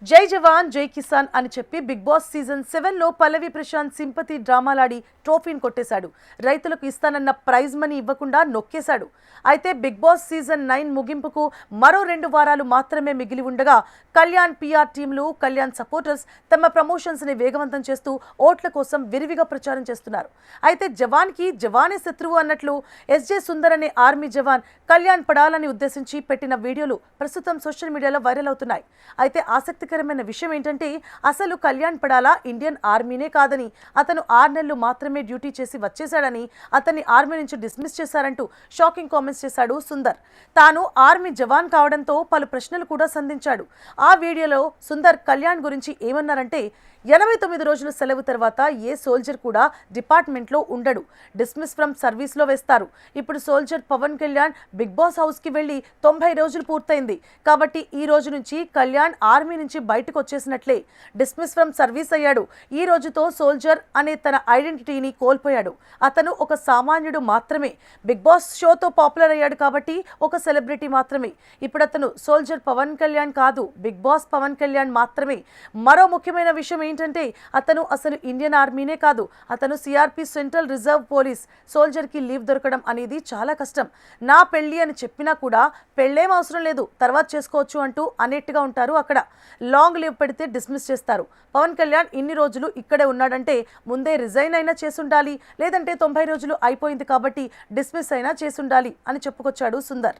జై జవాన్ జై కిసాన్ అని చెప్పి బిగ్ బాస్ సీజన్ 7 లో పల్లవి ప్రశాంత్ సింపతి డ్రామాలాడి ట్రోఫీని కొట్టేశాడు. రైతులకు ఇస్తానన్న ప్రైజ్ మనీ ఇవ్వకుండా నొక్కేశాడు. అయితే బిగ్ బాస్ సీజన్ 9 ముగింపుకు మరో 2 వారాలు మాత్రమే మిగిలి ఉండగా కళ్యాణ్ పిఆర్ టీంలు, కళ్యాణ్ సపోర్టర్స్ తమ ప్రమోషన్స్ ని వేగవంతం చేస్తూ ఓట్ల కోసం విరివిగా ప్రచారం చేస్తున్నారు. అయితే జవాన్ కి జవానే శత్రువు అన్నట్లు ఎస్జే సుందర్ అనే ఆర్మీ జవాన్ కళ్యాణ్ పడాలని ఉద్దేశించి పెట్టిన వీడియోలు ప్రస్తుతం సోషల్ మీడియాలో వైరల్ అవుతున్నాయి. అయితే ఆసక్తికరమైన విషయం ఏంటంటే అసలు కళ్యాణ్ పడాలా ఇండియన్ ఆర్మీనే కాదని, అతను 6 నెలలు మాత్రమే డ్యూటీ చేసి వచ్చేశాడని, అతన్ని ఆర్మీ నుంచి డిస్మిస్ చేశారంటూ షాకింగ్ కామెంట్స్ చేశాడు సుందర్. తాను ఆర్మీ జవాన్ కావడంతో పలు ప్రశ్నలు కూడా సంధించాడు. ఆ వీడియోలో సుందర్ కళ్యాణ్ గురించి ఏమన్నారంటే 89 రోజుల సెలవు తర్వాత ఏ సోల్జర్ కూడా డిపార్ట్మెంట్లో ఉండడు, డిస్మిస్ ఫ్రమ్ సర్వీస్లో వేస్తారు. ఇప్పుడు soldier Pawan Kalyan Bigg Boss హౌస్కి వెళ్ళి 90 రోజులు పూర్తయింది కాబట్టి ఈ రోజు నుంచి కళ్యాణ్ ఆర్మీ నుంచి బయటకు వచ్చేసినట్లే, డిస్మిస్ ఫ్రమ్ సర్వీస్ అయ్యాడు. ఈ రోజుతో సోల్జర్ అనే తన ఐడెంటిటీని కోల్పోయాడు. అతను ఒక సామాన్యుడు మాత్రమే. బిగ్ బాస్ షోతో పాపులర్ అయ్యాడు కాబట్టి ఒక సెలబ్రిటీ మాత్రమే. ఇప్పుడు అతను సోల్జర్ పవన్ కళ్యాణ్ కాదు, బిగ్ బాస్ పవన్ కళ్యాణ్ మాత్రమే. మరో ముఖ్యమైన విషయం ఏంటంటే అతను అసలు ఇండియన్ ఆర్మీనే కాదు, అతను సిఆర్పి సెంట్రల్ రిజర్వ్ పోలీస్. సోల్జర్కి లీవ్ దొరకడం అనేది చాలా కష్టం. నా పెళ్లి అని చెప్పినా కూడా పెళ్ళేం అవసరం లేదు, తర్వాత చేసుకోవచ్చు అంటూ అనేట్టుగా ఉంటారు. అక్కడ లాంగ్ లీవ్ పెడితే డిస్మిస్ చేస్తారు. పవన్ కళ్యాణ్ ఇన్ని రోజులు ఇక్కడే ఉన్నాడంటే ముందే రిజైన్ అయినా చేసుండాలి, లేదంటే 90 రోజులు అయిపోయింది కాబట్టి డిస్మిస్ అయినా చేసుండాలి అని చెప్పుకొచ్చాడు సుందర్.